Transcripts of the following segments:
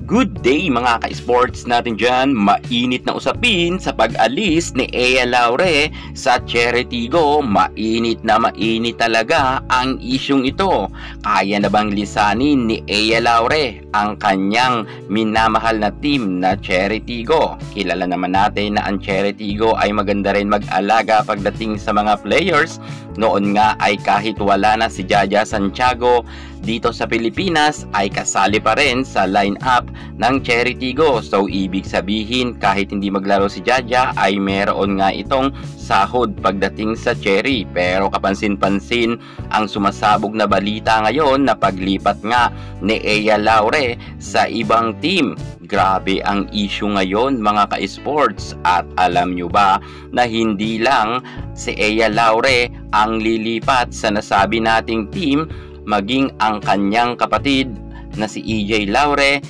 Good day mga ka-sports natin dyan. Mainit na usapin sa pag-alis ni Ea Laure sa Cherry-Tigo. Mainit na mainit talaga ang isyong ito. Kaya na bang lisanin ni Ea Laure ang kanyang minamahal na team na Cherry-Tigo? Kilala naman natin na ang Cherry-Tigo ay maganda rin mag-alaga pagdating sa mga players. Noon nga ay kahit wala na si Jaja Santiago dito sa Pilipinas ay kasali pa rin sa lineup ng Cherry-Tigo. So ibig sabihin kahit hindi maglaro si Jaja ay meron nga itong sahod pagdating sa Cherry. Pero kapansin-pansin ang sumasabog na balita ngayon na paglipat nga ni Ea Laure sa ibang team. Grabe ang issue ngayon mga ka-sports, at alam nyo ba na hindi lang si Ea Laure ang lilipat sa nasabi nating team, maging ang kanyang kapatid na si EJ Laure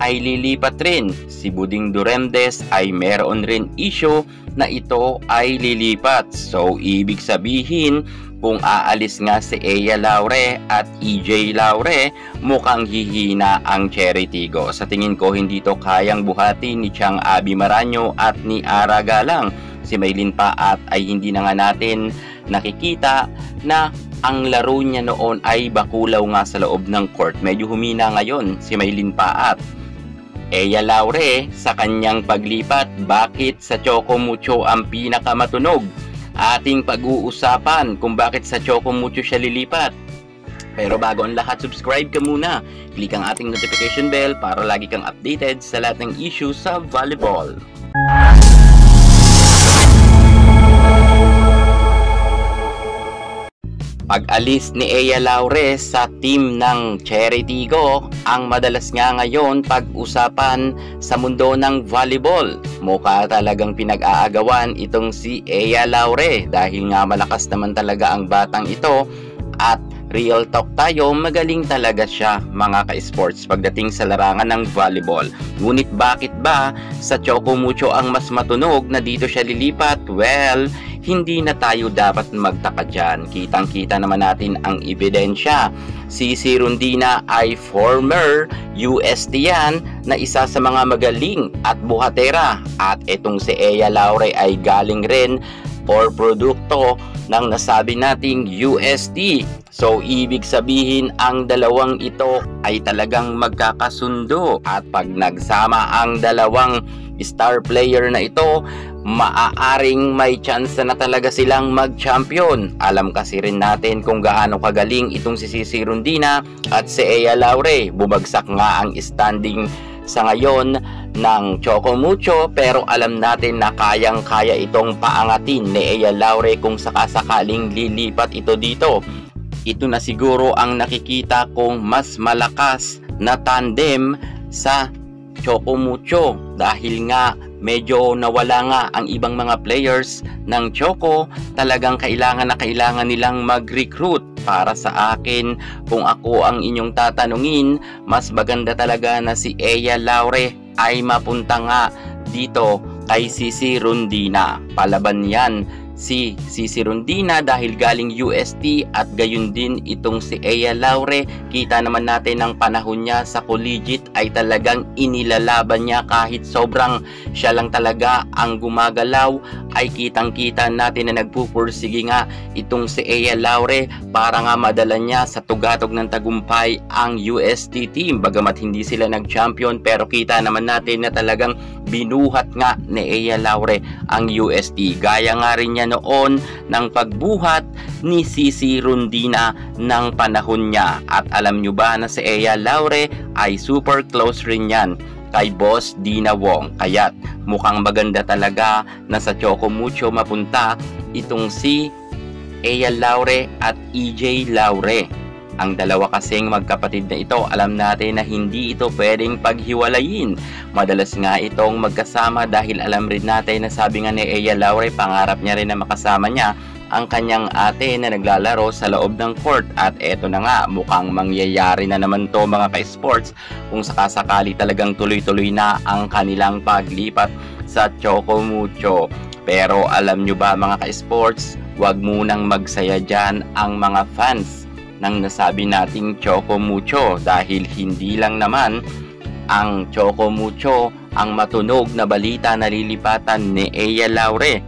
ay lilipat rin. Si Buding Duremdes ay meron rin issue na ito ay lilipat. So ibig sabihin kung aalis nga si Ea Laure at EJ Laure, mukhang hihina ang Cherry-Tigo. Sa tingin ko hindi to kayang buhati ni Chang Abi Maraño at ni Ara Galang. Si Maylin Paat ay hindi na nga natin nakikita na ang laro niya noon ay bakulaw nga sa loob ng court. Medyo humina ngayon si Maylin Paat. Ea Laure sa kanyang paglipat, bakit sa Choco Mucho ang pinakamatunog? Ating pag-uusapan kung bakit sa Choco Mucho siya lilipat. Pero bago ang lahat, subscribe ka muna. Click ang ating notification bell para lagi kang updated sa lahat ng issues sa volleyball. Pag-alis ni Ea Laure sa team ng Cherry-Tigo, ang madalas nga ngayon pag-usapan sa mundo ng volleyball. Mukha talagang pinag-aagawan itong si Ea Laure dahil nga malakas naman talaga ang batang ito, at real talk tayo, magaling talaga siya mga ka-sports pagdating sa larangan ng volleyball. Ngunit bakit ba sa Choco Mucho ang mas matunog na dito siya lilipat? Well, hindi na tayo dapat magtaka dyan. Kitang-kita naman natin ang ebidensya. Si Rondina ay former UST yan na isa sa mga magaling at buhatera. At itong si Ea Laure ay galing rin or produkto ng nasabi nating UST. So ibig sabihin ang dalawang ito ay talagang magkakasundo, at pag nagsama ang dalawang star player na ito, maaaring may chance na talaga silang mag-champion. Alam kasi rin natin kung gaano kagaling itong si Rondina at si Ea Laure. Bumagsak nga ang standing sa ngayon ng Choco Mucho, pero alam natin na kayang-kaya itong paangatin ni Ea Laure kung sakasakaling lilipat ito dito. Ito na siguro ang nakikita kong mas malakas na tandem sa Choco Mucho dahil nga medyo nawala nga ang ibang mga players ng Choco. Talagang kailangan na kailangan nilang mag-recruit. Para sa akin, kung ako ang inyong tatanungin, mas maganda talaga na si Ea Laure ay mapunta nga dito kay Rondina. Palaban yan si Rondina dahil galing UST, at gayon din itong si Ea Laure. Kita naman natin ang panahon niya sa collegiate ay talagang inilalaban niya kahit sobrang siya lang talaga ang gumagalaw, ay kitang-kita natin na nagpupursige nga itong si Ea Laure para nga madala niya sa tugatog ng tagumpay ang UST team. Bagamat hindi sila nag-champion, pero kita naman natin na talagang binuhat nga ni Ea Laure ang UST. Gaya nga rin niya noon ng pagbuhat ni Rondina ng panahon niya. At alam nyo ba na si Ea Laure ay super close rin yan kay Boss Dina Wong. Kaya't mukhang maganda talaga na sa Choco Mucho mapunta itong si Ea Laure at EJ Laure. Ang dalawa kasing magkapatid na ito, alam natin na hindi ito pwedeng paghiwalayin. Madalas nga itong magkasama dahil alam rin natin na sabi nga ni Ea Laure, pangarap niya rin na makasama niya ang kanyang ate na naglalaro sa loob ng court. At eto na nga, mukhang mangyayari na naman to mga ka-sports kung sakasakali talagang tuloy-tuloy na ang kanilang paglipat sa Choco Mucho. Pero alam nyo ba mga ka-sports, wag munang magsaya dyan ang mga fans ng nasabi nating Choco Mucho dahil hindi lang naman ang Choco Mucho ang matunog na balita na lilipatan ni Ea Laure.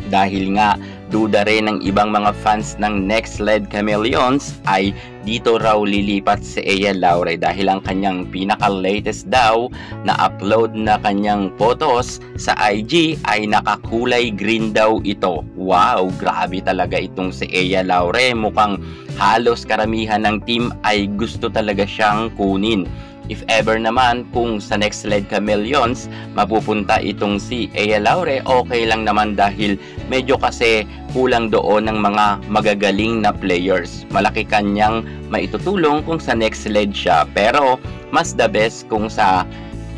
Dahil nga duda rin ng ibang mga fans ng Next Led Chameleons ay dito raw lilipat si Ea Laure dahil ang kanyang pinaka-latest daw na upload na kanyang photos sa IG ay nakakulay green daw ito. Wow, grabe talaga itong si Ea Laure. Mukhang halos karamihan ng team ay gusto talaga siyang kunin. If ever naman kung sa Next Led Chameleons mapupunta itong si Ea Laure, okay lang naman dahil medyo kasi kulang doon ng mga magagaling na players. Malaki kanyang maitutulong kung sa Next Led siya, pero mas the best kung sa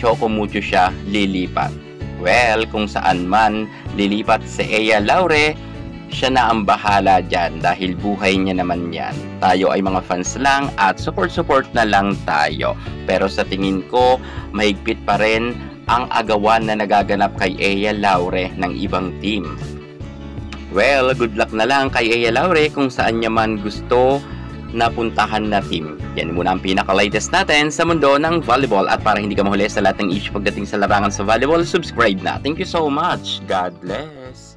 Choco Mucho siya lilipat. Well, kung saan man lilipat si Ea Laure, siya na ang bahala dyan dahil buhay niya naman yan. Tayo ay mga fans lang at support na lang tayo. Pero sa tingin ko, mahigpit pa rin ang agawan na nagaganap kay Ea Laure ng ibang team. Well, good luck na lang kay Ea Laure kung saan niya man gusto na puntahan na team. Yan muna ang pinaka-latest natin sa mundo ng volleyball. At para hindi ka mahuli sa lahat ng issue pagdating sa larangan sa volleyball, subscribe na. Thank you so much. God bless.